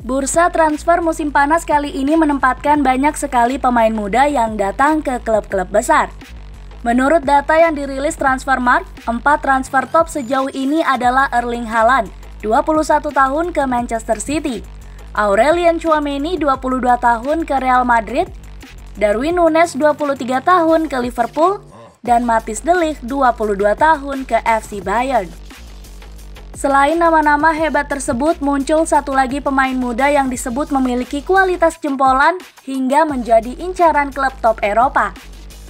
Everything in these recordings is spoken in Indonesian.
Bursa transfer musim panas kali ini menempatkan banyak sekali pemain muda yang datang ke klub-klub besar. Menurut data yang dirilis Transfermarkt, 4 transfer top sejauh ini adalah Erling Haaland, 21 tahun ke Manchester City, Aurelien Tchouaméni 22 tahun ke Real Madrid, Darwin Núñez 23 tahun ke Liverpool, dan Matthijs de Ligt 22 tahun ke FC Bayern. Selain nama-nama hebat tersebut, muncul satu lagi pemain muda yang disebut memiliki kualitas jempolan hingga menjadi incaran klub top Eropa.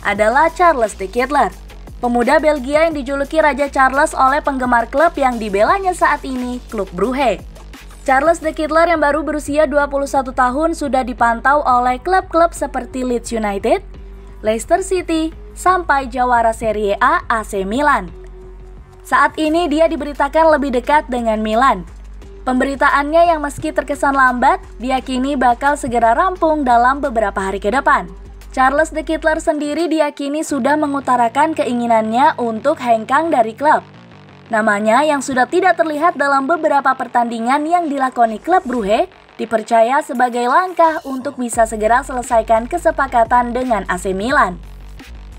Adalah Charles De Ketelaere, pemuda Belgia yang dijuluki Raja Charles oleh penggemar klub yang dibelanya saat ini, Club Brugge. Charles De Ketelaere yang baru berusia 21 tahun sudah dipantau oleh klub-klub seperti Leeds United, Leicester City, sampai jawara Serie A AC Milan. Saat ini dia diberitakan lebih dekat dengan Milan. Pemberitaannya yang meski terkesan lambat, diyakini bakal segera rampung dalam beberapa hari ke depan. Charles De Ketelaere sendiri diyakini sudah mengutarakan keinginannya untuk hengkang dari klub. Namanya yang sudah tidak terlihat dalam beberapa pertandingan yang dilakoni klub Brugge dipercaya sebagai langkah untuk bisa segera selesaikan kesepakatan dengan AC Milan.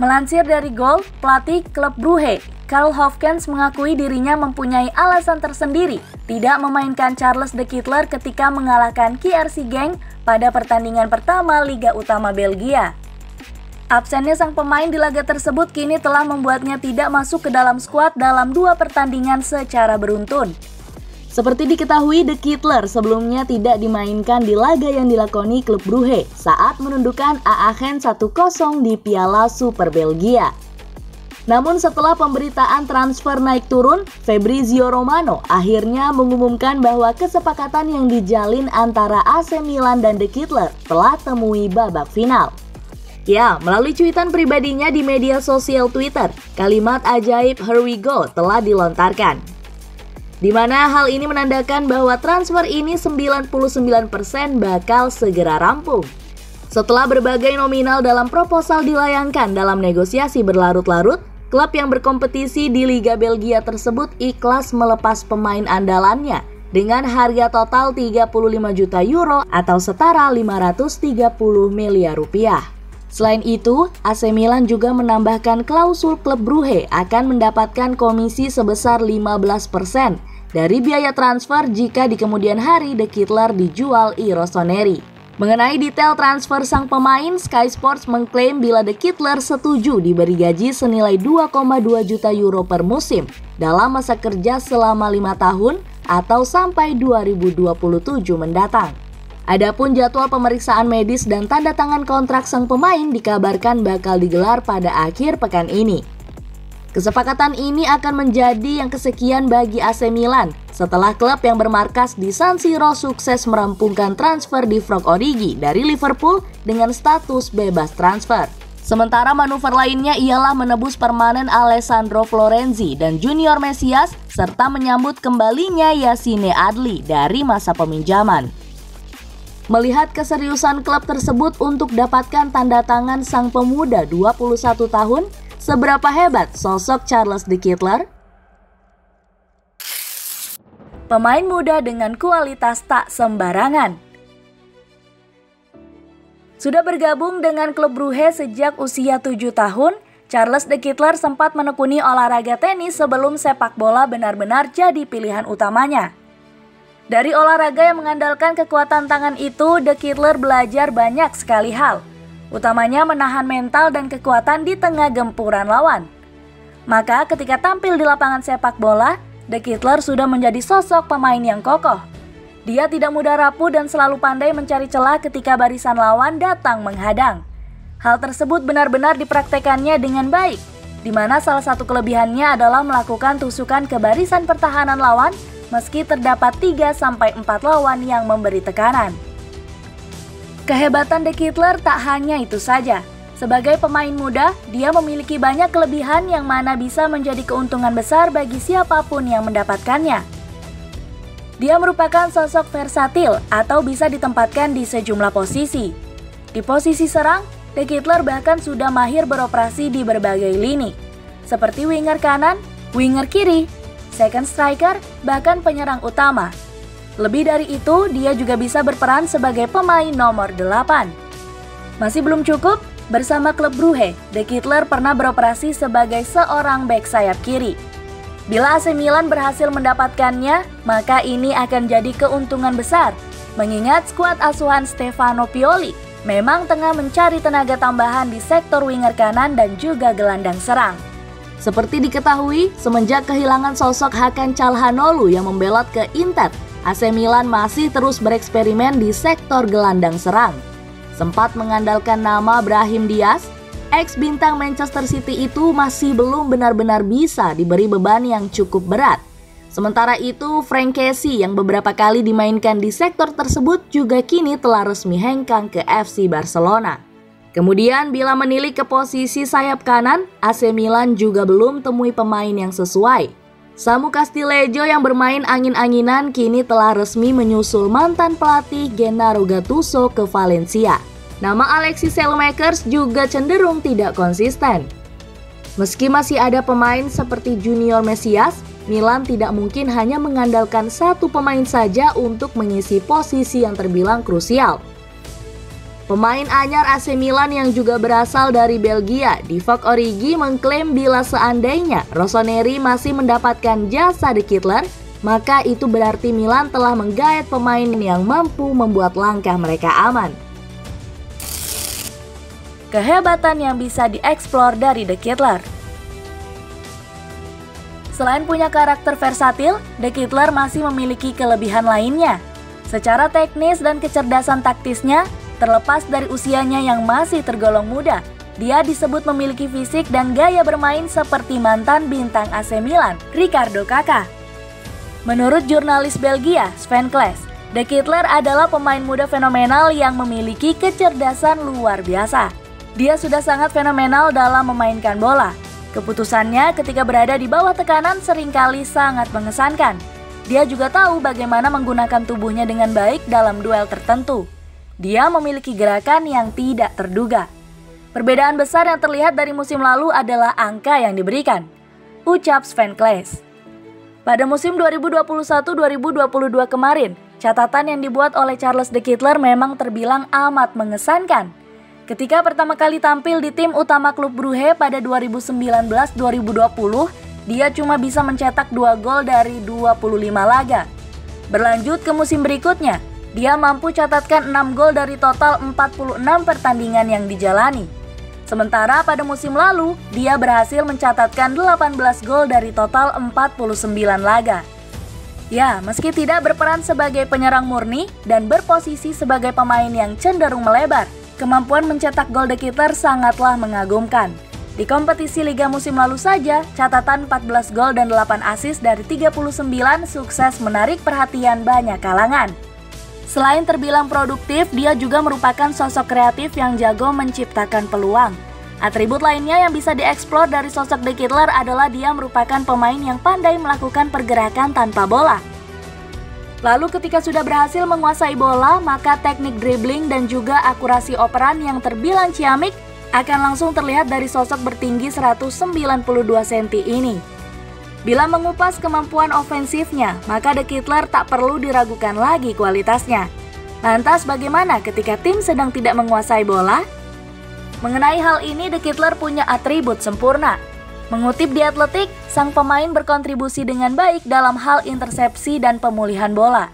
Melansir dari Goal, pelatih klub Brugge, Karl Hofkens mengakui dirinya mempunyai alasan tersendiri tidak memainkan Charles De Ketelaere ketika mengalahkan KRC Genk pada pertandingan pertama Liga Utama Belgia. Absennya sang pemain di laga tersebut kini telah membuatnya tidak masuk ke dalam skuad dalam 2 pertandingan secara beruntun. Seperti diketahui, De Ketelaere sebelumnya tidak dimainkan di laga yang dilakoni klub Brugge saat menundukkan Aachen 1-0 di Piala Super Belgia. Namun setelah pemberitaan transfer naik turun, Fabrizio Romano akhirnya mengumumkan bahwa kesepakatan yang dijalin antara AC Milan dan De Ketelaere telah temui babak final. Ya, melalui cuitan pribadinya di media sosial Twitter, kalimat ajaib "Here we go" telah dilontarkan. Di mana hal ini menandakan bahwa transfer ini 99% bakal segera rampung. Setelah berbagai nominal dalam proposal dilayangkan dalam negosiasi berlarut-larut, klub yang berkompetisi di Liga Belgia tersebut ikhlas melepas pemain andalannya dengan harga total 35 juta euro atau setara 530 miliar rupiah. Selain itu, AC Milan juga menambahkan klausul klub Brugge akan mendapatkan komisi sebesar 15% dari biaya transfer jika di kemudian hari De Ketelaere dijual i rossoneri. Mengenai detail transfer sang pemain, Sky Sports mengklaim bila De Ketelaere setuju diberi gaji senilai 2,2 juta euro per musim dalam masa kerja selama 5 tahun atau sampai 2027 mendatang. Adapun jadwal pemeriksaan medis dan tanda tangan kontrak sang pemain dikabarkan bakal digelar pada akhir pekan ini. Kesepakatan ini akan menjadi yang kesekian bagi AC Milan setelah klub yang bermarkas di San Siro sukses merampungkan transfer di Divock Origi dari Liverpool dengan status bebas transfer. Sementara manuver lainnya ialah menebus permanen Alessandro Florenzi dan Junior Mesias serta menyambut kembalinya Yassine Adli dari masa peminjaman. Melihat keseriusan klub tersebut untuk dapatkan tanda tangan sang pemuda 21 tahun, seberapa hebat sosok Charles De Ketelaere? Pemain muda dengan kualitas tak sembarangan. Sudah bergabung dengan klub Brugge sejak usia 7 tahun, Charles De Ketelaere sempat menekuni olahraga tenis sebelum sepak bola benar-benar jadi pilihan utamanya. Dari olahraga yang mengandalkan kekuatan tangan itu, De Ketelaere belajar banyak sekali hal, utamanya menahan mental dan kekuatan di tengah gempuran lawan. Maka ketika tampil di lapangan sepak bola, De Ketelaere sudah menjadi sosok pemain yang kokoh. Dia tidak mudah rapuh dan selalu pandai mencari celah ketika barisan lawan datang menghadang. Hal tersebut benar-benar dipraktekannya dengan baik, di mana salah satu kelebihannya adalah melakukan tusukan ke barisan pertahanan lawan meski terdapat 3-4 lawan yang memberi tekanan. Kehebatan De Ketelaere tak hanya itu saja. Sebagai pemain muda, dia memiliki banyak kelebihan yang mana bisa menjadi keuntungan besar bagi siapapun yang mendapatkannya. Dia merupakan sosok versatil atau bisa ditempatkan di sejumlah posisi. Di posisi serang, De Ketelaere bahkan sudah mahir beroperasi di berbagai lini, seperti winger kanan, winger kiri, second striker, bahkan penyerang utama. Lebih dari itu, dia juga bisa berperan sebagai pemain nomor 8. Masih belum cukup, bersama klub Brugge, De Ketelaere pernah beroperasi sebagai seorang bek sayap kiri. Bila AC Milan berhasil mendapatkannya, maka ini akan jadi keuntungan besar, mengingat skuad asuhan Stefano Pioli memang tengah mencari tenaga tambahan di sektor winger kanan dan juga gelandang serang. Seperti diketahui, semenjak kehilangan sosok Hakan Çalhanoğlu yang membelot ke Inter, AC Milan masih terus bereksperimen di sektor gelandang serang. Sempat mengandalkan nama Brahim Diaz, ex-bintang Manchester City itu masih belum benar-benar bisa diberi beban yang cukup berat. Sementara itu, Frank Kessie yang beberapa kali dimainkan di sektor tersebut juga kini telah resmi hengkang ke FC Barcelona. Kemudian bila menilik ke posisi sayap kanan, AC Milan juga belum temui pemain yang sesuai. Samu Castillejo yang bermain angin-anginan kini telah resmi menyusul mantan pelatih Gennaro Gattuso ke Valencia. Nama Alexis Saelemaekers juga cenderung tidak konsisten. Meski masih ada pemain seperti Junior Mesias, Milan tidak mungkin hanya mengandalkan satu pemain saja untuk mengisi posisi yang terbilang krusial. Pemain anyar AC Milan yang juga berasal dari Belgia, Divock Origi mengklaim bila seandainya Rossoneri masih mendapatkan jasa De Ketelaere, maka itu berarti Milan telah menggait pemain yang mampu membuat langkah mereka aman. Kehebatan yang bisa dieksplor dari De Ketelaere. Selain punya karakter versatil, De Ketelaere masih memiliki kelebihan lainnya. Secara teknis dan kecerdasan taktisnya, terlepas dari usianya yang masih tergolong muda, dia disebut memiliki fisik dan gaya bermain seperti mantan bintang AC Milan, Ricardo Kakà. Menurut jurnalis Belgia, Sven Kles, De Ketelaere adalah pemain muda fenomenal yang memiliki kecerdasan luar biasa. Dia sudah sangat fenomenal dalam memainkan bola. Keputusannya ketika berada di bawah tekanan seringkali sangat mengesankan. Dia juga tahu bagaimana menggunakan tubuhnya dengan baik dalam duel tertentu. Dia memiliki gerakan yang tidak terduga. Perbedaan besar yang terlihat dari musim lalu adalah angka yang diberikan, ucap Sven Kles. Pada musim 2021-2022 kemarin, catatan yang dibuat oleh Charles De Ketelaere memang terbilang amat mengesankan. Ketika pertama kali tampil di tim utama klub Brugge pada 2019-2020, dia cuma bisa mencetak 2 gol dari 25 laga. Berlanjut ke musim berikutnya, dia mampu catatkan 6 gol dari total 46 pertandingan yang dijalani. Sementara pada musim lalu, dia berhasil mencatatkan 18 gol dari total 49 laga. Ya, meski tidak berperan sebagai penyerang murni dan berposisi sebagai pemain yang cenderung melebar, kemampuan mencetak gol De Ketelaere sangatlah mengagumkan. Di kompetisi Liga musim lalu saja, catatan 14 gol dan 8 assist dari 39 sukses menarik perhatian banyak kalangan. Selain terbilang produktif, dia juga merupakan sosok kreatif yang jago menciptakan peluang. Atribut lainnya yang bisa dieksplor dari sosok De Ketelaere adalah dia merupakan pemain yang pandai melakukan pergerakan tanpa bola. Lalu ketika sudah berhasil menguasai bola, maka teknik dribbling dan juga akurasi operan yang terbilang ciamik akan langsung terlihat dari sosok bertinggi 192 cm ini. Bila mengupas kemampuan ofensifnya, maka De Ketelaere tak perlu diragukan lagi kualitasnya. Lantas bagaimana ketika tim sedang tidak menguasai bola? Mengenai hal ini, De Ketelaere punya atribut sempurna. Mengutip The Athletic, sang pemain berkontribusi dengan baik dalam hal intersepsi dan pemulihan bola.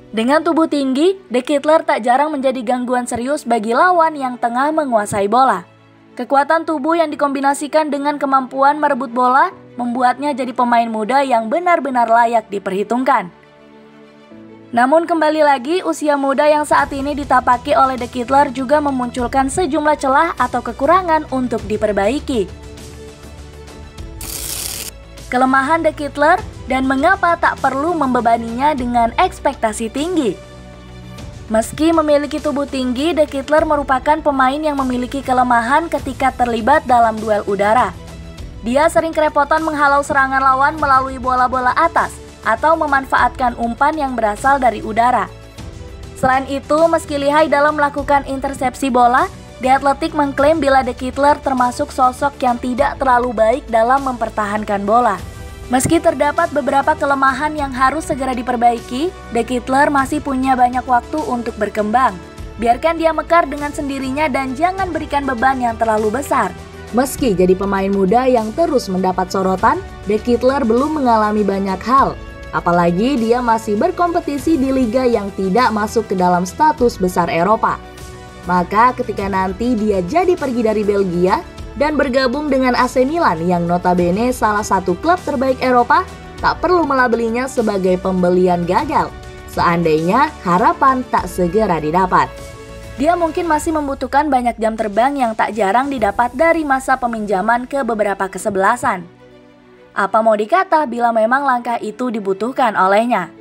Dengan tubuh tinggi, De Ketelaere tak jarang menjadi gangguan serius bagi lawan yang tengah menguasai bola. Kekuatan tubuh yang dikombinasikan dengan kemampuan merebut bola membuatnya jadi pemain muda yang benar-benar layak diperhitungkan. Namun kembali lagi, usia muda yang saat ini ditapaki oleh De Ketelaere juga memunculkan sejumlah celah atau kekurangan untuk diperbaiki. Kelemahan De Ketelaere dan mengapa tak perlu membebaninya dengan ekspektasi tinggi. Meski memiliki tubuh tinggi, De Ketelaere merupakan pemain yang memiliki kelemahan ketika terlibat dalam duel udara. Dia sering kerepotan menghalau serangan lawan melalui bola-bola atas atau memanfaatkan umpan yang berasal dari udara. Selain itu, meski lihai dalam melakukan intersepsi bola, The Athletic mengklaim bila De Ketelaere termasuk sosok yang tidak terlalu baik dalam mempertahankan bola. Meski terdapat beberapa kelemahan yang harus segera diperbaiki, De Ketelaere masih punya banyak waktu untuk berkembang. Biarkan dia mekar dengan sendirinya dan jangan berikan beban yang terlalu besar. Meski jadi pemain muda yang terus mendapat sorotan, De Ketelaere belum mengalami banyak hal. Apalagi dia masih berkompetisi di liga yang tidak masuk ke dalam status besar Eropa. Maka ketika nanti dia jadi pergi dari Belgia dan bergabung dengan AC Milan yang notabene salah satu klub terbaik Eropa, tak perlu melabelinya sebagai pembelian gagal, seandainya harapan tak segera didapat. Dia mungkin masih membutuhkan banyak jam terbang yang tak jarang didapat dari masa peminjaman ke beberapa kesebelasan. Apa mau dikata bila memang langkah itu dibutuhkan olehnya,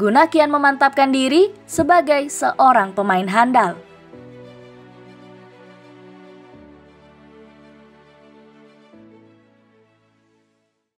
guna kian memantapkan diri sebagai seorang pemain handal.